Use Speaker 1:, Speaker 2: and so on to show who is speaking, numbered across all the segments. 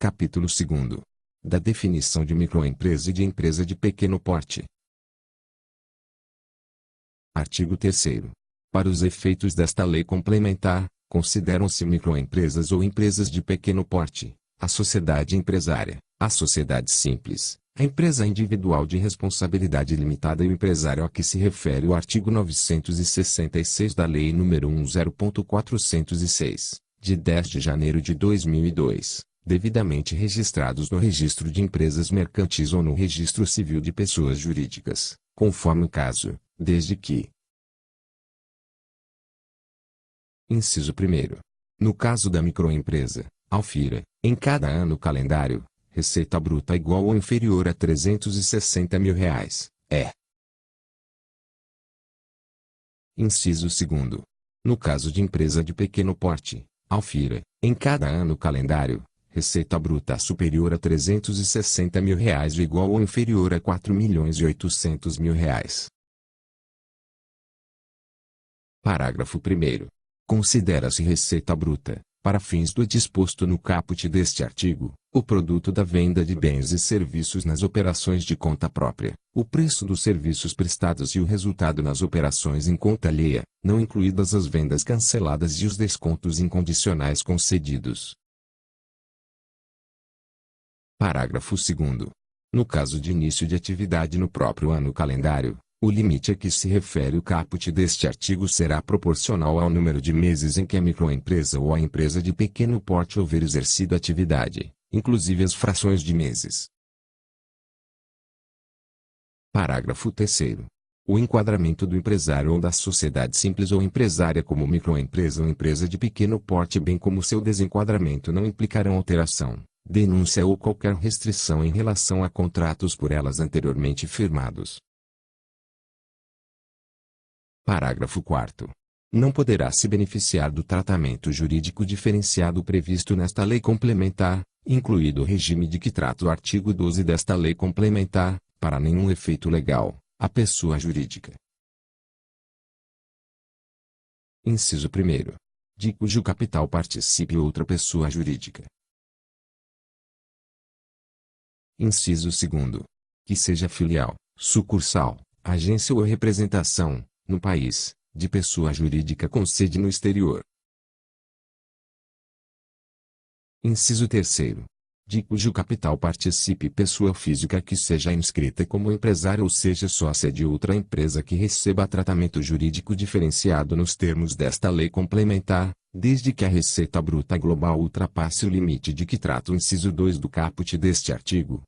Speaker 1: Capítulo 2º. Da definição de microempresa e de empresa de pequeno porte. Artigo 3º. Para os efeitos desta lei complementar, consideram-se microempresas ou empresas de pequeno porte, a sociedade empresária, a sociedade simples, a empresa individual de responsabilidade limitada e o empresário a que se refere o artigo 966 da Lei nº 10.406, de 10 de janeiro de 2002, devidamente registrados no Registro de Empresas Mercantis ou no Registro Civil de Pessoas Jurídicas, conforme o caso, desde que: Inciso 1º. No caso da microempresa, Alfira, em cada ano calendário, receita bruta igual ou inferior a R$360 mil, é. Inciso 2º. No caso de empresa de pequeno porte, Alfira, em cada ano calendário, receita bruta superior a R$360 mil e igual ou inferior a R$4.800.000. Parágrafo 1º. Considera-se receita bruta, para fins do disposto no caput deste artigo, o produto da venda de bens e serviços nas operações de conta própria, o preço dos serviços prestados e o resultado nas operações em conta alheia, não incluídas as vendas canceladas e os descontos incondicionais concedidos. Parágrafo 2º. No caso de início de atividade no próprio ano calendário, o limite a que se refere o caput deste artigo será proporcional ao número de meses em que a microempresa ou a empresa de pequeno porte houver exercido atividade, inclusive as frações de meses. Parágrafo 3º. O enquadramento do empresário ou da sociedade simples ou empresária como microempresa ou empresa de pequeno porte, bem como seu desenquadramento, não implicarão alteração, denúncia ou qualquer restrição em relação a contratos por elas anteriormente firmados. Parágrafo 4º. Não poderá se beneficiar do tratamento jurídico diferenciado previsto nesta lei complementar, incluído o regime de que trata o artigo 12 desta lei complementar, para nenhum efeito legal, a pessoa jurídica. Inciso 1º. De cujo capital participe outra pessoa jurídica. Inciso 2º. Que seja filial, sucursal, agência ou representação, no país, de pessoa jurídica com sede no exterior. Inciso 3º. De cujo capital participe pessoa física que seja inscrita como empresária ou seja sócia de outra empresa que receba tratamento jurídico diferenciado nos termos desta lei complementar, desde que a receita bruta global ultrapasse o limite de que trata o inciso 2 do caput deste artigo.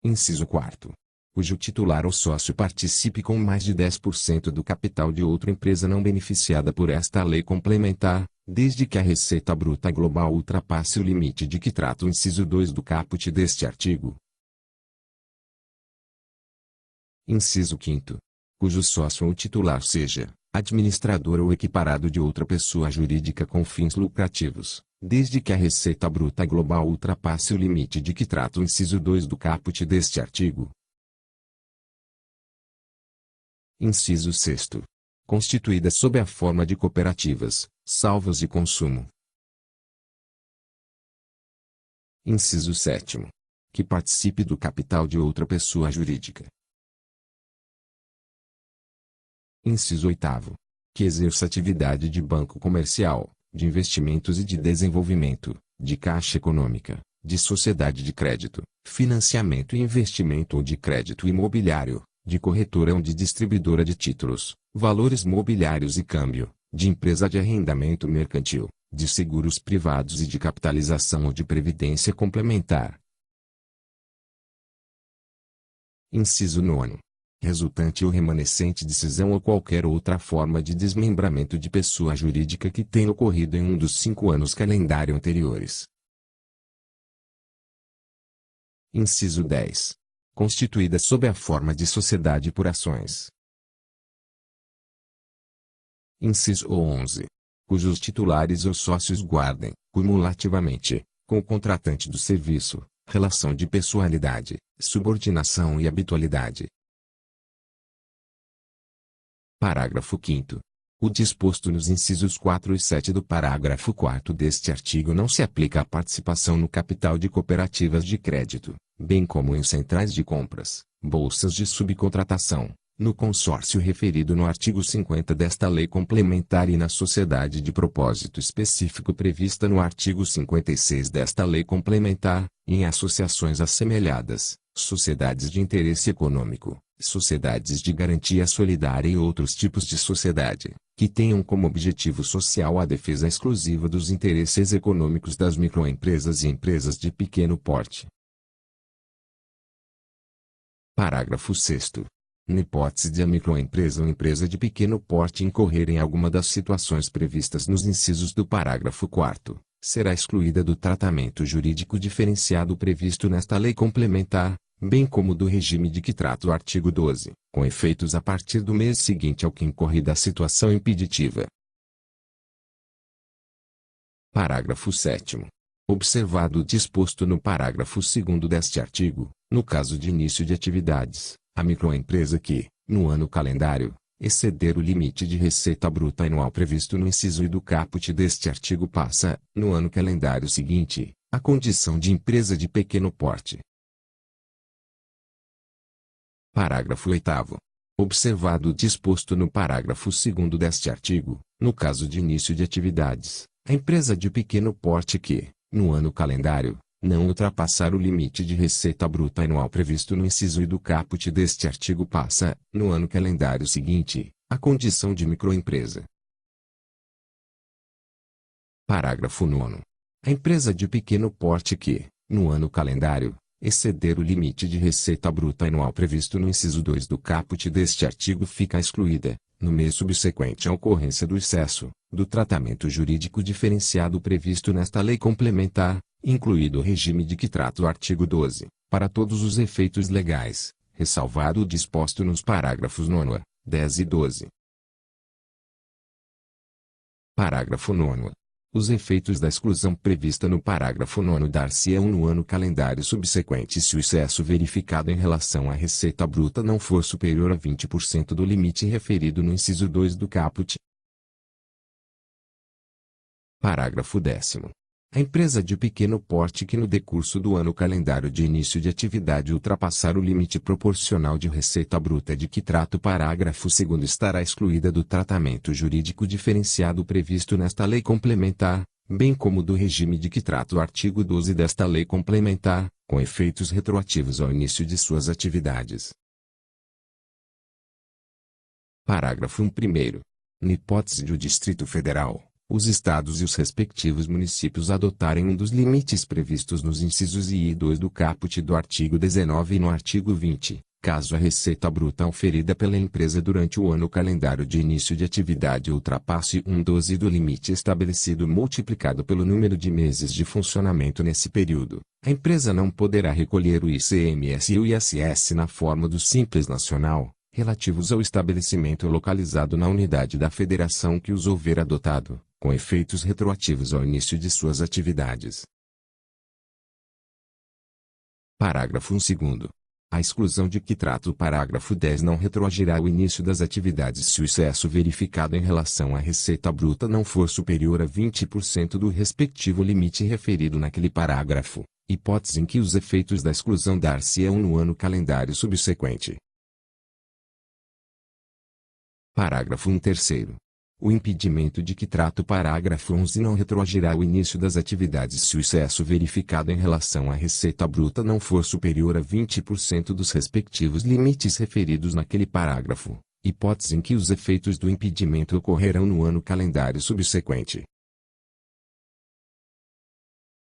Speaker 1: Inciso 4º. Cujo titular ou sócio participe com mais de 10% do capital de outra empresa não beneficiada por esta lei complementar, desde que a receita bruta global ultrapasse o limite de que trata o inciso 2 do caput deste artigo. Inciso 5º. Cujo sócio ou titular seja administrador ou equiparado de outra pessoa jurídica com fins lucrativos, desde que a receita bruta global ultrapasse o limite de que trata o inciso 2 do caput deste artigo. Inciso 6º. Constituída sob a forma de cooperativas, salvos de consumo. Inciso 7º. Que participe do capital de outra pessoa jurídica. Inciso 8º. Que exerça atividade de banco comercial, de investimentos e de desenvolvimento, de caixa econômica, de sociedade de crédito, financiamento e investimento ou de crédito imobiliário, de corretora ou de distribuidora de títulos, valores mobiliários e câmbio, de empresa de arrendamento mercantil, de seguros privados e de capitalização ou de previdência complementar. Inciso 9º. Resultante ou remanescente de cisão ou qualquer outra forma de desmembramento de pessoa jurídica que tenha ocorrido em um dos 5 anos calendário anteriores. Inciso 10. Constituída sob a forma de sociedade por ações. Inciso 11. Cujos titulares ou sócios guardem, cumulativamente, com o contratante do serviço, relação de pessoalidade, subordinação e habitualidade. Parágrafo 5º. O disposto nos incisos 4 e 7 do parágrafo 4º deste artigo não se aplica à participação no capital de cooperativas de crédito, bem como em centrais de compras, bolsas de subcontratação, no consórcio referido no artigo 50 desta lei complementar e na sociedade de propósito específico prevista no artigo 56 desta lei complementar, e em associações assemelhadas, sociedades de interesse econômico, sociedades de garantia solidária e outros tipos de sociedade, que tenham como objetivo social a defesa exclusiva dos interesses econômicos das microempresas e empresas de pequeno porte. Parágrafo 6º. Na hipótese de a microempresa ou empresa de pequeno porte incorrer em alguma das situações previstas nos incisos do parágrafo 4º, será excluída do tratamento jurídico diferenciado previsto nesta lei complementar, bem como do regime de que trata o artigo 12, com efeitos a partir do mês seguinte ao que incorre da situação impeditiva. Parágrafo 7º. Observado o disposto no parágrafo 2º deste artigo, no caso de início de atividades, a microempresa que, no ano calendário, exceder o limite de receita bruta anual previsto no inciso I do caput deste artigo passa, no ano calendário seguinte, a condição de empresa de pequeno porte. Parágrafo 8º. Observado o disposto no parágrafo 2º deste artigo, no caso de início de atividades, a empresa de pequeno porte que, no ano calendário, não ultrapassar o limite de receita bruta anual previsto no inciso I do caput deste artigo passa, no ano calendário seguinte, a condição de microempresa. Parágrafo 9º. A empresa de pequeno porte que, no ano calendário, exceder o limite de receita bruta anual previsto no inciso 2 do caput deste artigo fica excluída, no mês subsequente à ocorrência do excesso, do tratamento jurídico diferenciado previsto nesta lei complementar, incluído o regime de que trata o artigo 12, para todos os efeitos legais, ressalvado o disposto nos parágrafos 9, 10 e 12. Parágrafo 9º. Os efeitos da exclusão prevista no parágrafo 9º dar-se-ão no ano calendário subsequente se o excesso verificado em relação à receita bruta não for superior a 20% do limite referido no inciso 2 do caput. Parágrafo 10º. A empresa de pequeno porte que no decurso do ano calendário de início de atividade ultrapassar o limite proporcional de receita bruta de que trata o parágrafo 2º estará excluída do tratamento jurídico diferenciado previsto nesta lei complementar, bem como do regime de que trata o artigo 12 desta lei complementar, com efeitos retroativos ao início de suas atividades. Parágrafo 1º. Na hipótese de o Distrito Federal, os estados e os respectivos municípios adotarem um dos limites previstos nos incisos I e 2 do caput do artigo 19 e no artigo 20, caso a receita bruta oferida pela empresa durante o ano calendário de início de atividade ultrapasse 1/12 do limite estabelecido multiplicado pelo número de meses de funcionamento nesse período, a empresa não poderá recolher o ICMS e o ISS na forma do Simples Nacional, relativos ao estabelecimento localizado na unidade da federação que os houver adotado, com efeitos retroativos ao início de suas atividades. Parágrafo 2º. A exclusão de que trata o parágrafo 10 não retroagirá ao início das atividades se o excesso verificado em relação à receita bruta não for superior a 20% do respectivo limite referido naquele parágrafo, hipótese em que os efeitos da exclusão dar-se-ão no ano calendário subsequente. Parágrafo 3º. O impedimento de que trata o parágrafo 11 não retroagirá ao início das atividades se o excesso verificado em relação à receita bruta não for superior a 20% dos respectivos limites referidos naquele parágrafo, hipótese em que os efeitos do impedimento ocorrerão no ano calendário subsequente.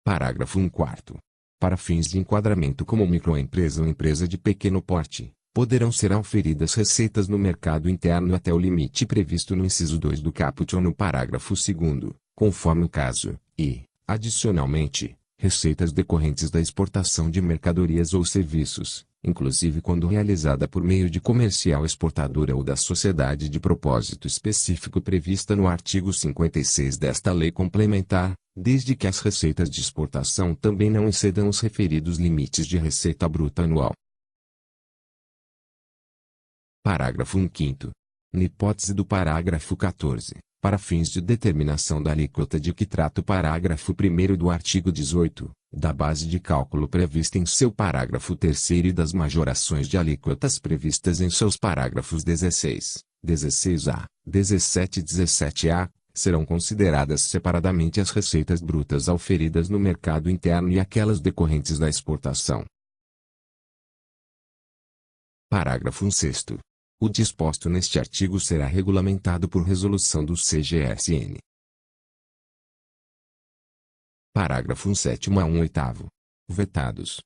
Speaker 1: Parágrafo 1/4. Para fins de enquadramento como microempresa ou empresa de pequeno porte, poderão ser auferidas receitas no mercado interno até o limite previsto no inciso 2 do caput ou no parágrafo 2º, conforme o caso, e, adicionalmente, receitas decorrentes da exportação de mercadorias ou serviços, inclusive quando realizada por meio de comercial exportadora ou da sociedade de propósito específico prevista no artigo 56 desta lei complementar, desde que as receitas de exportação também não excedam os referidos limites de receita bruta anual. Parágrafo 1/5. Na hipótese do parágrafo 14, para fins de determinação da alíquota de que trata o parágrafo 1º do artigo 18, da base de cálculo prevista em seu parágrafo 3º e das majorações de alíquotas previstas em seus parágrafos 16, 16A, 17 e 17A, serão consideradas separadamente as receitas brutas auferidas no mercado interno e aquelas decorrentes da exportação. Parágrafo 6º. O disposto neste artigo será regulamentado por resolução do CGSN. Parágrafo 7º a 1/8º. Vetados.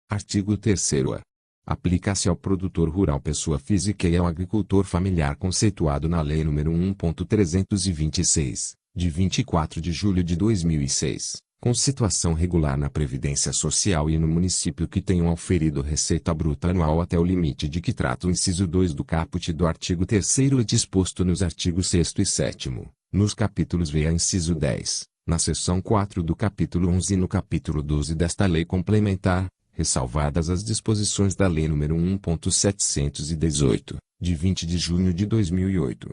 Speaker 1: Artigo 3º-A. Aplica-se ao produtor rural pessoa física e ao agricultor familiar conceituado na Lei nº 1.326, de 24 de julho de 2006, com situação regular na Previdência Social e no município que tenham auferido receita bruta anual até o limite de que trata o inciso 2 do caput do artigo 3º e disposto nos artigos 6º e 7º, nos capítulos V a inciso 10, na seção 4 do capítulo 11 e no capítulo 12 desta lei complementar, ressalvadas as disposições da Lei nº 1.718, de 20 de junho de 2008.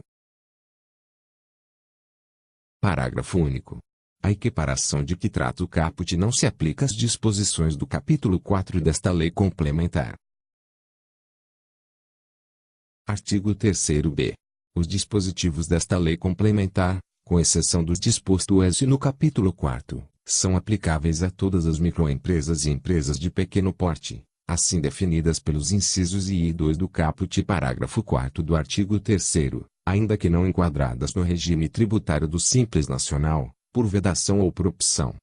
Speaker 1: Parágrafo único. A equiparação de que trata o caput não se aplica às disposições do capítulo 4 desta lei complementar. Artigo 3º-B. Os dispositivos desta lei complementar, com exceção dos dispostos no capítulo 4º, são aplicáveis a todas as microempresas e empresas de pequeno porte, assim definidas pelos incisos I e 2 do caput e parágrafo 4º do artigo 3º, ainda que não enquadradas no regime tributário do Simples Nacional, por vedação ou por opção.